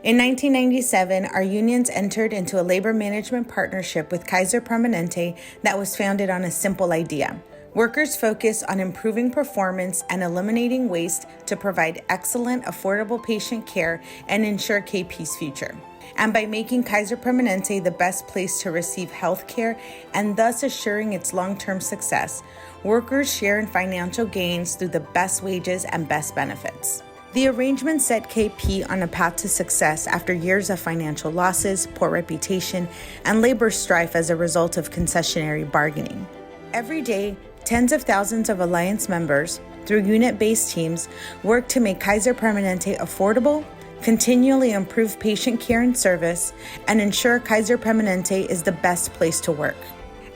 In 1997, our unions entered into a labor management partnership with Kaiser Permanente that was founded on a simple idea. Workers focus on improving performance and eliminating waste to provide excellent, affordable patient care and ensure KP's future. And by making Kaiser Permanente the best place to receive health care and thus assuring its long-term success, workers share in financial gains through the best wages and best benefits. The arrangement set KP on a path to success after years of financial losses, poor reputation, and labor strife as a result of concessionary bargaining. Every day, tens of thousands of Alliance members, through unit-based teams, work to make Kaiser Permanente affordable, continually improve patient care and service, and ensure Kaiser Permanente is the best place to work.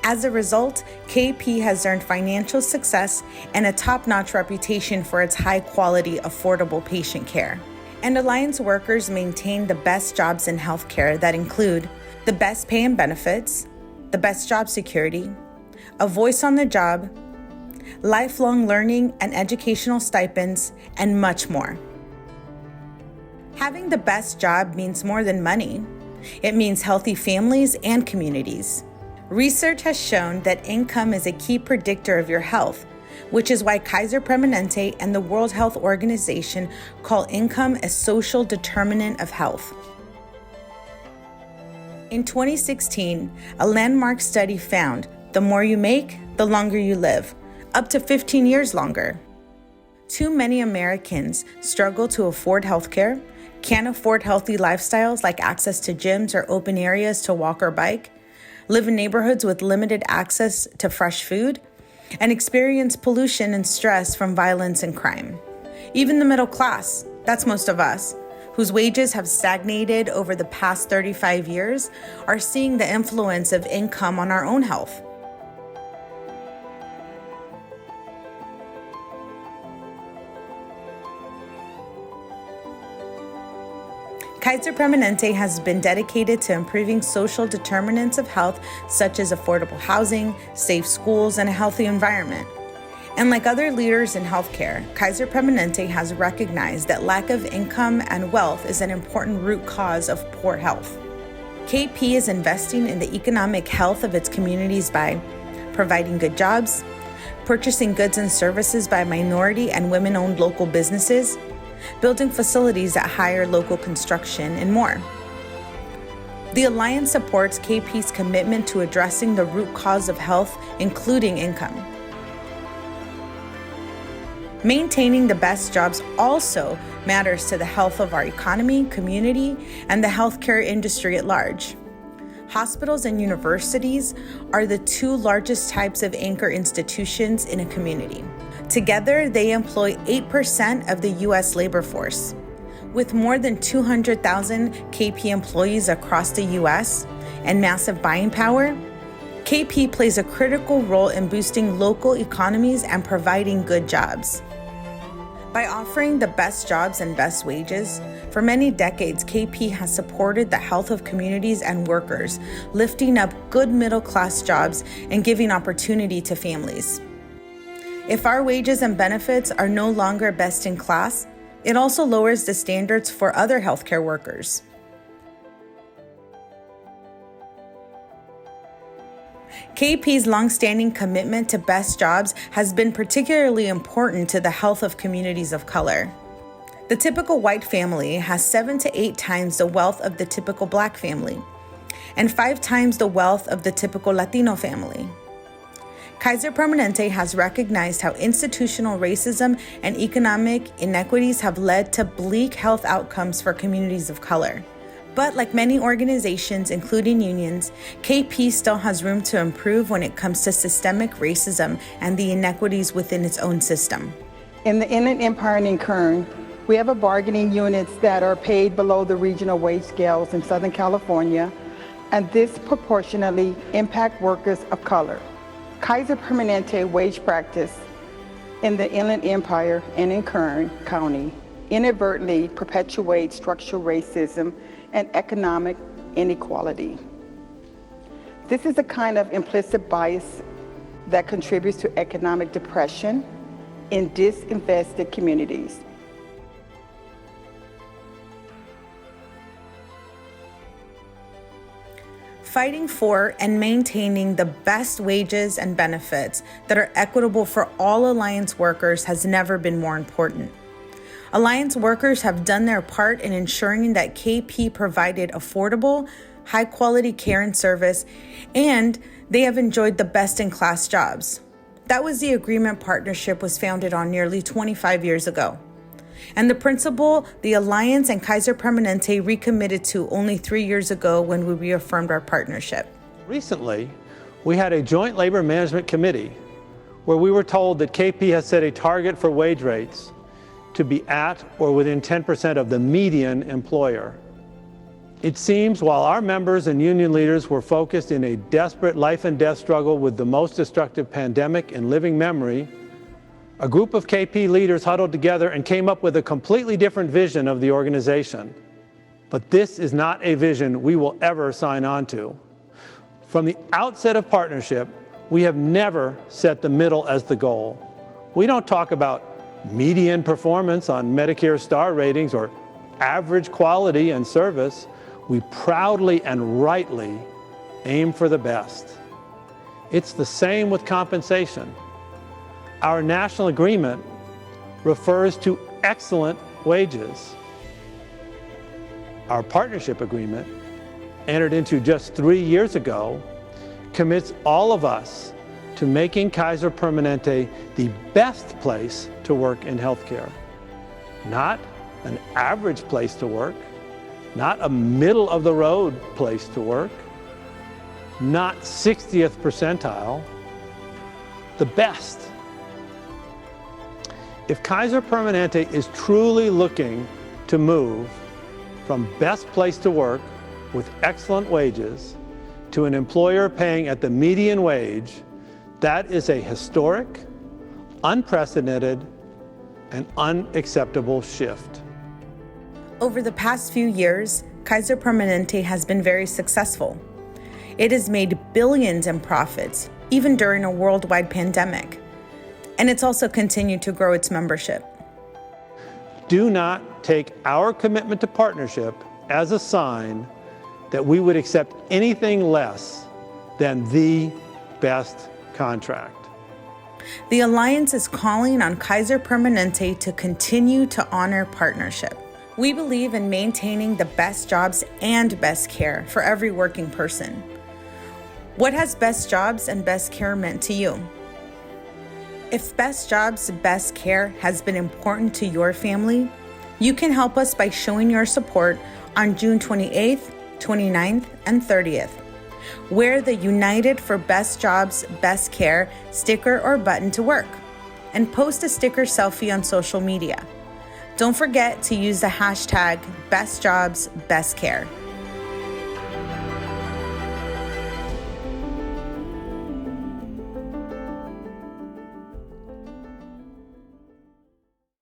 As a result, KP has earned financial success and a top-notch reputation for its high-quality, affordable patient care. And Alliance workers maintain the best jobs in healthcare that include the best pay and benefits, the best job security, a voice on the job, lifelong learning and educational stipends, and much more. Having the best job means more than money. It means healthy families and communities. Research has shown that income is a key predictor of your health, which is why Kaiser Permanente and the World Health Organization call income a social determinant of health. In 2016, a landmark study found the more you make, the longer you live, up to 15 years longer. Too many Americans struggle to afford healthcare, can't afford healthy lifestyles like access to gyms or open areas to walk or bike, live in neighborhoods with limited access to fresh food, and experience pollution and stress from violence and crime. Even the middle class, that's most of us, whose wages have stagnated over the past 35 years, are seeing the influence of income on our own health. Kaiser Permanente has been dedicated to improving social determinants of health, such as affordable housing, safe schools, and a healthy environment. And like other leaders in healthcare, Kaiser Permanente has recognized that lack of income and wealth is an important root cause of poor health. KP is investing in the economic health of its communities by providing good jobs, purchasing goods and services by minority and women-owned local businesses, building facilities that hire local construction, and more. The Alliance supports KP's commitment to addressing the root cause of health, including income. Maintaining the best jobs also matters to the health of our economy, community, and the healthcare industry at large. Hospitals and universities are the two largest types of anchor institutions in a community. Together, they employ 8% of the U.S. labor force. With more than 200,000 KP employees across the U.S. and massive buying power, KP plays a critical role in boosting local economies and providing good jobs. By offering the best jobs and best wages, for many decades, KP has supported the health of communities and workers, lifting up good middle-class jobs and giving opportunity to families. If our wages and benefits are no longer best in class, it also lowers the standards for other healthcare workers. KP's longstanding commitment to best jobs has been particularly important to the health of communities of color. The typical white family has 7 to 8 times the wealth of the typical Black family, and 5 times the wealth of the typical Latino family. Kaiser Permanente has recognized how institutional racism and economic inequities have led to bleak health outcomes for communities of color. But like many organizations, including unions, KP still has room to improve when it comes to systemic racism and the inequities within its own system. In the Inland Empire and in Kern, we have bargaining units that are paid below the regional wage scales in Southern California, and this proportionately impact workers of color. Kaiser Permanente wage practice in the Inland Empire and in Kern County inadvertently perpetuates structural racism and economic inequality. This is a kind of implicit bias that contributes to economic depression in disinvested communities. Fighting for and maintaining the best wages and benefits that are equitable for all Alliance workers has never been more important. Alliance workers have done their part in ensuring that KP provided affordable, high-quality care and service, and they have enjoyed the best-in-class jobs. That was the agreement partnership was founded on nearly 25 years ago. And the principle the Alliance and Kaiser Permanente recommitted to only 3 years ago when we reaffirmed our partnership. Recently, we had a joint labor management committee where we were told that KP has set a target for wage rates to be at or within 10% of the median employer. It seems while our members and union leaders were focused in a desperate life and death struggle with the most destructive pandemic in living memory, a group of KP leaders huddled together and came up with a completely different vision of the organization. But this is not a vision we will ever sign on to. From the outset of partnership, we have never set the middle as the goal. We don't talk about median performance on Medicare star ratings or average quality and service. We proudly and rightly aim for the best. It's the same with compensation. Our national agreement refers to excellent wages. Our partnership agreement, entered into just 3 years ago, commits all of us to making Kaiser Permanente the best place to work in healthcare. Not an average place to work, not a middle-of-the-road place to work, not 60th percentile, the best. If Kaiser Permanente is truly looking to move from best place to work with excellent wages to an employer paying at the median wage, that is a historic, unprecedented, and unacceptable shift. Over the past few years, Kaiser Permanente has been very successful. It has made billions in profits, even during a worldwide pandemic. And it's also continued to grow its membership. Do not take our commitment to partnership as a sign that we would accept anything less than the best contract. The Alliance is calling on Kaiser Permanente to continue to honor partnership. We believe in maintaining the best jobs and best care for every working person. What has best jobs and best care meant to you? If best jobs, best care has been important to your family, you can help us by showing your support on June 28th, 29th, and 30th. Wear the United for Best Jobs, Best Care sticker or button to work, and post a sticker selfie on social media. Don't forget to use the hashtag BestJobsBestCare.